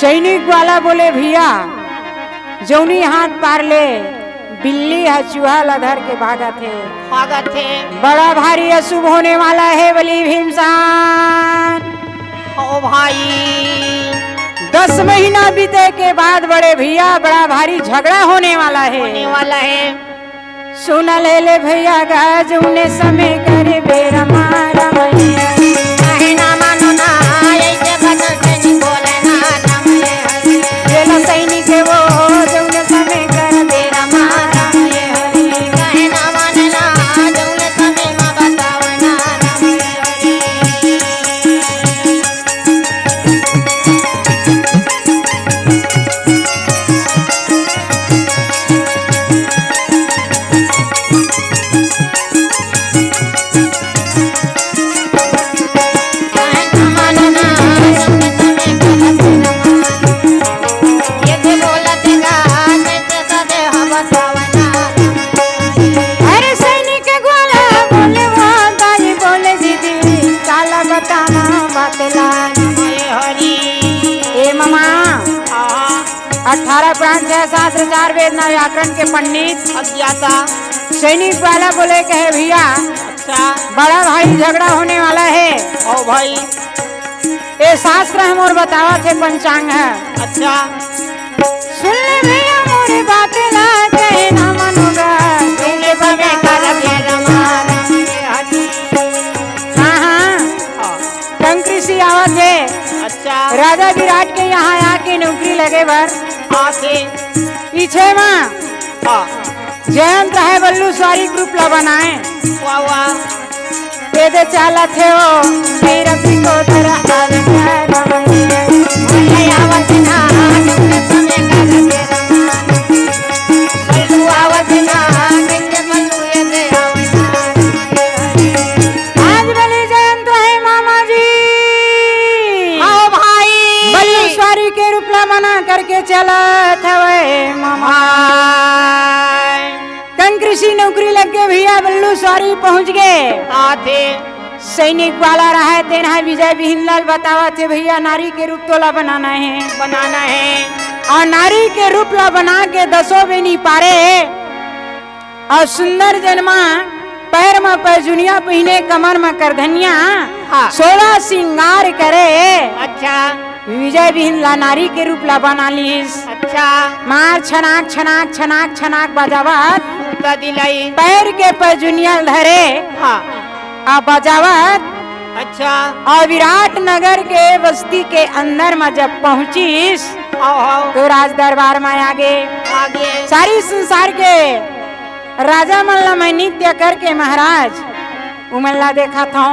सैनिक वाला बोले भैया जौनी हाथ पार ले बिल्ली है चूहा लधर के भागत है बड़ा भारी अशुभ होने वाला है बलि भीमसान। ओ भाई 10 महीना बीते के बाद बड़े भैया बड़ा भारी झगड़ा होने वाला है। सुन ले भैया गाज उन्हें समय करे बेरा मारा मैया सैनिक वो जौने समय कर बेरा मारा प्राण छह शास्त्र 4 वेद ना व्याकरण के पंडित अज्ञाता सैनिक वाला बोले कहे भैया अच्छा बड़ा भाई झगड़ा होने वाला है। ओ भाई ये शास्त्र हम और बतावा थे पंचांग है। अच्छा सुन ले भैया मोरी बातें ना कहे ना मानोगा तुमने बगे कर बेरा मारा। हाँ कंकृषि आवत है। अच्छा राजा विराट के यहाँ आके नौकरी लगे भर आके पीछे माँ जयंत है बल्लू सवारी ग्रुप ला बनाए दे चाला थे वो मेरा को तेरा आज बलि जयंत है मामा जी। आओ भाई बल्लू सवारी के रूप ला बना करके चला था मामा कंकृषि नौकरी लग के भैया बल्लू सवारी पहुंच गए। आते सैनिक वाला रहा है तेना विजय बिहिनलाल बतावा थे भैया नारी के रूप तोला बनाना है और नारी के रूप ला बना के 10 बेनी पारे और सुंदर जन्मा पैर में पैजुनिया पहने कमर में करधनिया 16 सिंगार करे। अच्छा विजय बिहिनला नारी के रूप ला बना लीस। अच्छा मार छनाक छनाक छनाक छनाक बजावत दिलाई पैर के पैजुनिया धरे आ बजावत। अच्छा और विराट नगर के बस्ती के अंदर में जब पहुंचीस तो राज दरबार में आगे सारी संसार के राजा मल्ला में नृत्य करके महाराज उमल्ला देखा था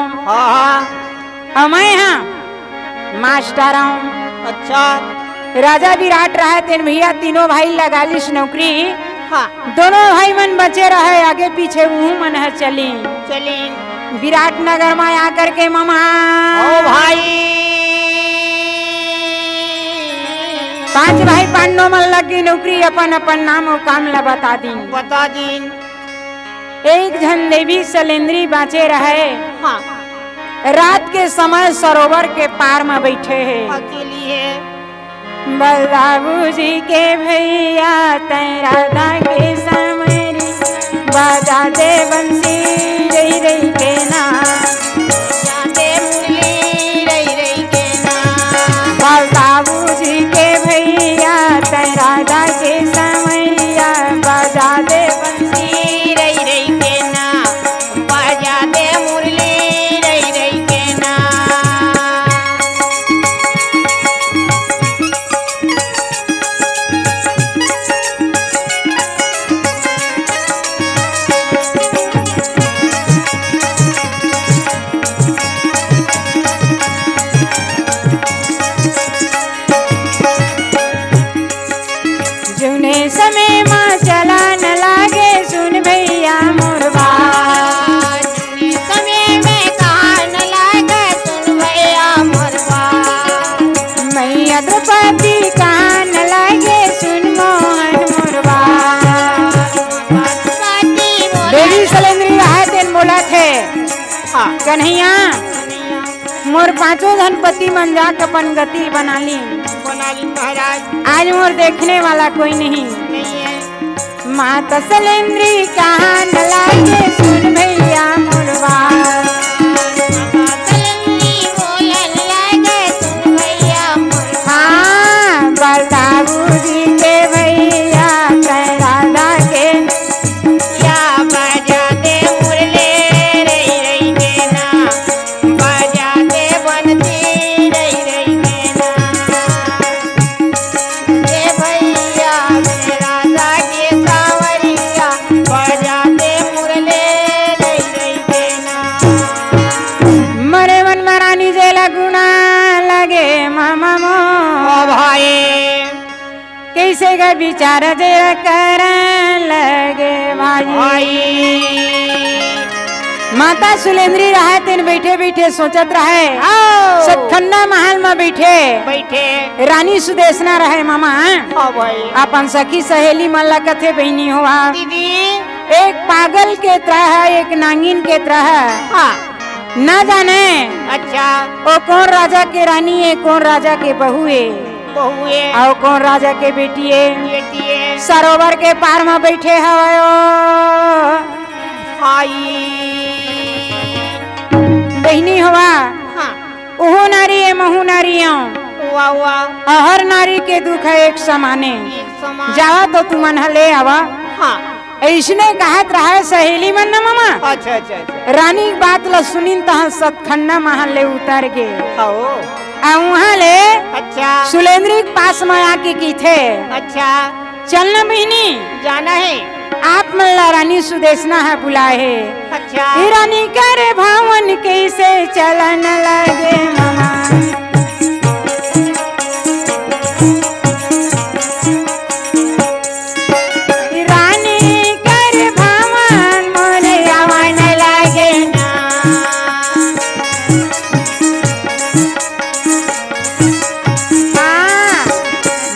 और मैं यहाँ मास्टर हूँ। अच्छा राजा विराट रहे तेन भैया तीनों भाई लगा लिस नौकरी। दोनों भाई मन बचे रहे आगे पीछे वो मन है चली विराट नगर में आकर के मामा ओ भाई 5 भाई पांडव मन लगी नौकरी अपन अपन नाम और काम ला बता दीन। एक जन देवी सलेंद्री बाँचे रहे। रात के समय सरोवर के पार में बैठे है अकेली है। बलदाऊ जी के भैया राधा के समरी बाजा दे बंसी रही रही के ना बलदाऊ जी के भैया राधा के समैया बाजा दे बंसी रही रही के ना बाजा दे मुरली रही रही के ना। समय माँ चला न लागे सुन भैया मोरबा समय में कहा न लागे सुन भैया मोरबा। मैया द्रौपदी कहा न लागे सुन मोहन मोरबा। देवी सलेंद्री रहा तेन बोला थे कन्हैया मोर 5 धनपति मन जाक अपन गति बना ली। बना ली महाराज। आज मोर देखने वाला कोई नहीं। नहीं है। माता सलेंद्री कहाँ न लागे सुन भैया मोर बात। सलेंद्री बोलन लागे सुन भैया मोर बात। हाँ बलदाऊ जी के भैया कह राधा के या बजा दे मुरले रई रई के ना, बजा दे बनती रई रई के ना। दे भैया मेरे राजा के सावरिया, बजा दे मुरले रई रई के ना। मरे मन मरानी जे लगुना लगे मामा मो ओ भाई कैसे का विचार जे कर लगे भाई। माता सुलेंद्री रहे तीन बैठे बैठे सोचत रहे। सतखंडा महल में बैठे बैठे रानी सुदेशना रहे मामा। ओ भाई अपन सखी सहेली मन ला कथे बहनी हुआ। दीदी एक पागल के तरह एक नांगिन के तरह हाँ न जाने अच्छा वो कौन राजा के रानी है, कौन राजा के बहू है, बहुए और कौन राजा के बेटी है। बेटी है। सरोवर के पार में बैठे हवायो आई बहनी हुआ। हाँ ओहो नारी है महू नारी है, वाह वाह और हर नारी के दुख है एक समाने। एक समान जावा तो तू मन ले आवा। हाँ ऐसने कहत रहा सहेली मन न मामा। अच्छा अच्छा अच्छा रानी की बात ला सुनिन तह सतखंडा महल ले उतर गे आओ और वहाँ ले अच्छा सुलेंद्री के पास में आके की थे अच्छा चलना बहनी जाना है। आप मल्ला रानी सुदेशना है बुलाए है। अच्छा ये रानी करे भावन कैसे चलन लगे मामा। रानी करे भावन मोरे आवन लगे ना। हाँ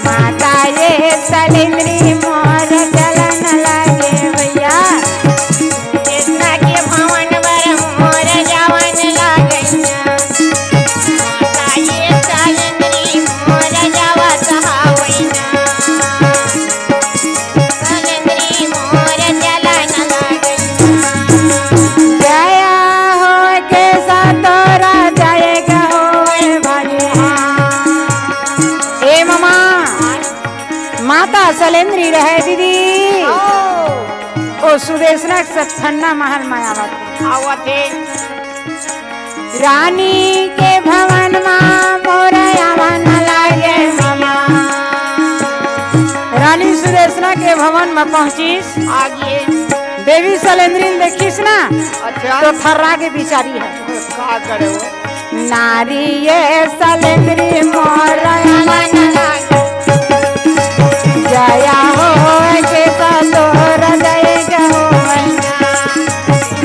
माता ये सलेंद्री मोर चलन लगे भैया। कृष्णा के भवन बर मोर जवन लागैया। माता ये सलेंद्री मोर जवत हावैना। सलेंद्री मोर चलन लागैया। जया हो के सातोरा जाएगा हो भाई। ए मामा माता सलेंद्री रहे दीदी ओ सुदेशना सतखंडा महल में आवत। आवत है रानी के भवन में मोर आवन लागे मामा। रानी सुदेशना के भवन में पहुंचीस आगे देवी सलेंद्री ने देखीस ना अच्छा तो थर्रा के बिचारी है। का करे वो नारी ये सलेंद्री मोर आवन जया हो के सातोर जाएगा हो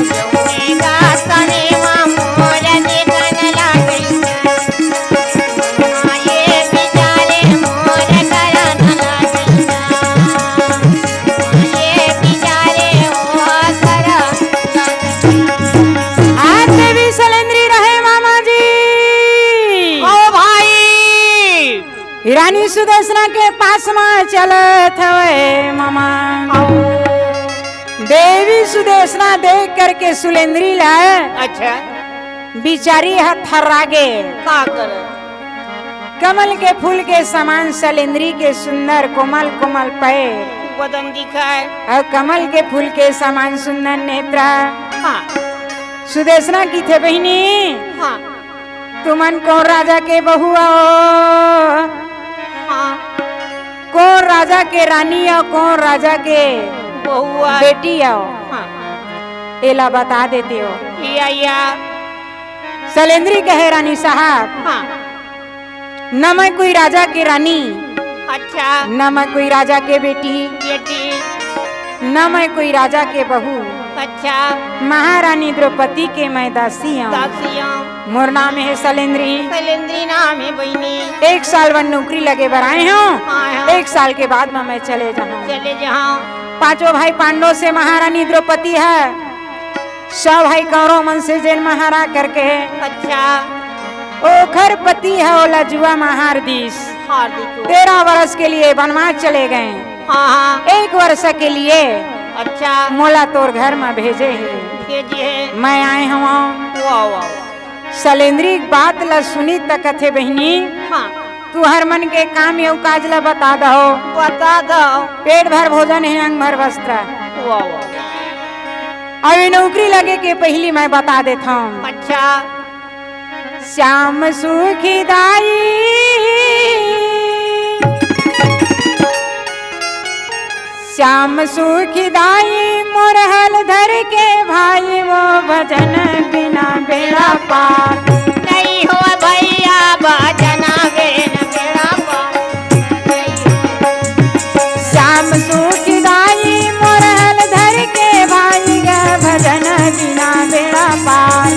जौनेगा सने मोर देखन लागैया। ये बिचारे मोर करन लागैया। ये बिचारे ओ करन लागैया। आज देवी सलेंद्री रहे मामा जी। ओ भाई रानी सुदेशना के पास में चलत हवे मामा। देवी सुदेशना देख करके सुलेंद्री लाए अच्छा बिचारी हाथ थर्रागे। का करे कमल के फूल के समान सलेंद्री के सुंदर कोमल कोमल पैर बदन दिखाए। और कमल के फूल के समान सुंदर नेत्र। हाँ सुदेशना की थे बहनी हाँ तुमन कौन राजा के बहू आओ, हाँ कौन राजा के रानी आओ, कौन राजा के बहुआ बेटी आओ, हाँ एला बता देते हो। या सलेंद्री कहे रानी साहब हाँ न मैं कोई राजा की रानी, अच्छा न मैं कोई राजा के बेटी, बेटी न मैं कोई राजा के बहू। अच्छा महारानी द्रौपदी के मैं दासी हूँ। दासियाँ मोर नाम है सलेंद्री। सलेंद्री नाम है बहनी। 1 साल वन नौकरी लगे बराए हूँ। हाँ 1 साल के बाद में मैं चले जाऊँ। चले जहाँ 5 भाई पांडव से महारानी द्रौपदी है, 100 भाई कौरव मन से जैन महारा करके है। अच्छा ओखर पति है ओला जुआ महारदीस। हार्दिक 13 वर्ष के लिए वनवास चले गए। हाँ हाँ 1 वर्ष के लिए अच्छा मोला तोर घर में भेजे है। भेजिए मैं आए हूँ वाह वाह शैलेंद्री की बात ला सुनी तक कथे बहनी हाँ तू हर मन के काम यू काज ला बता दो। बता दो पेट भर भोजन है अंग भर वस्त्र। वाह वाह अभी नौकरी लगे के पहली मैं बता देता हूँ। अच्छा श्याम सुखी दाई श्याम सुखी दाई मोरहल धर के भाई वो भजन बिना बेड़ा पार नहीं हो भैया भजना बिना बेड़ा पार श्याम सुखी दाई मोरहल धर के भाई गा भजन बिना बेड़ा पार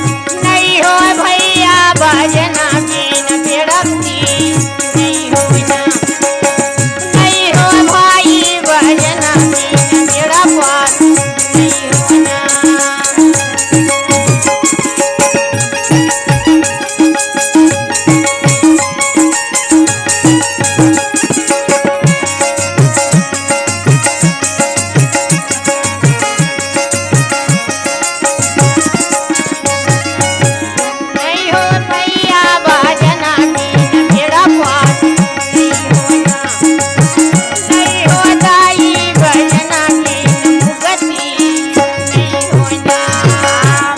नहीं हो भैया भजना बिना बेड़ा नहीं हो ना नहीं हो भाई भजना बिना बेड़ा पार नहीं हो ना नहीं हो भैया भजना बिना बेड़ा पार नहीं हो ना नहीं हो दाई भजना बिना मुगति नहीं हो ना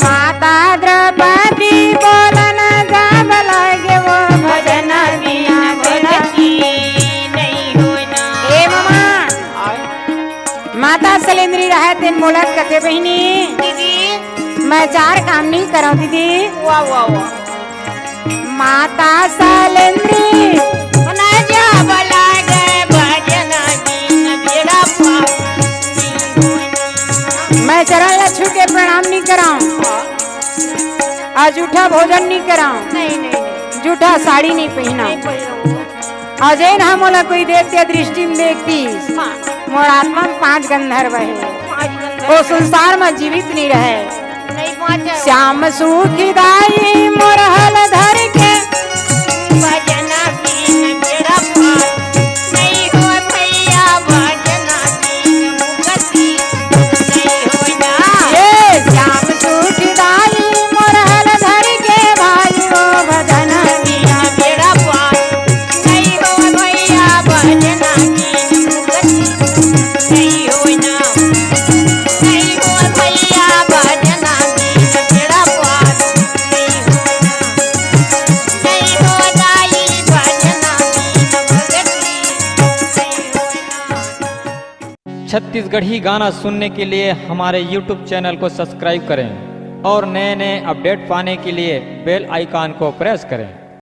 माता द्रौपदी बोलन जाब लगे वो भजन बिना बेड़ा नहीं हो ना ए मामा माता शैलेंद्री रहे तेन मोलक कथे बहनी दीदी मैं 4 काम नहीं कराऊं दीदी। वाह वाह वाह माता शैलेंद्री ना जा भला गए भजना बिना बेड़ा पार नहीं हो ना मैं चरण ला छू के प्रणाम नहीं कराऊं और जूठा भोजन नहीं कराऊं नहीं नहीं जूठा साड़ी नहीं पहना नहीं पहनूंगा अजय ना मोला कोई देवते दृष्टि में देखती हाँ मोर आत्मा में 5 गंधर्व है पाँच गंधर्व वो संसार में जीवित नहीं रहे। नहीं पहुंचा श्याम सुखी दाई मोरहल धर के भजना बिना बेड़ा पार नहीं हो भैया भजना बिना मुगति नहीं हो ना ये श्याम सुखी दाई मोरहल धर के भाई वो भजन बिना बेड़ा पार नहीं हो भैया भजना बिना मुगति नहीं हो ना नहीं हो भैया भजना बिना बेड़ा पार नहीं हो ना नहीं हो दाई भजना बिना भगति नहीं हो ना छत्तीसगढ़ी गाना सुनने के लिए हमारे YouTube चैनल को सब्सक्राइब करें और नए नए अपडेट पाने के लिए बेल आइकॉन को प्रेस करें।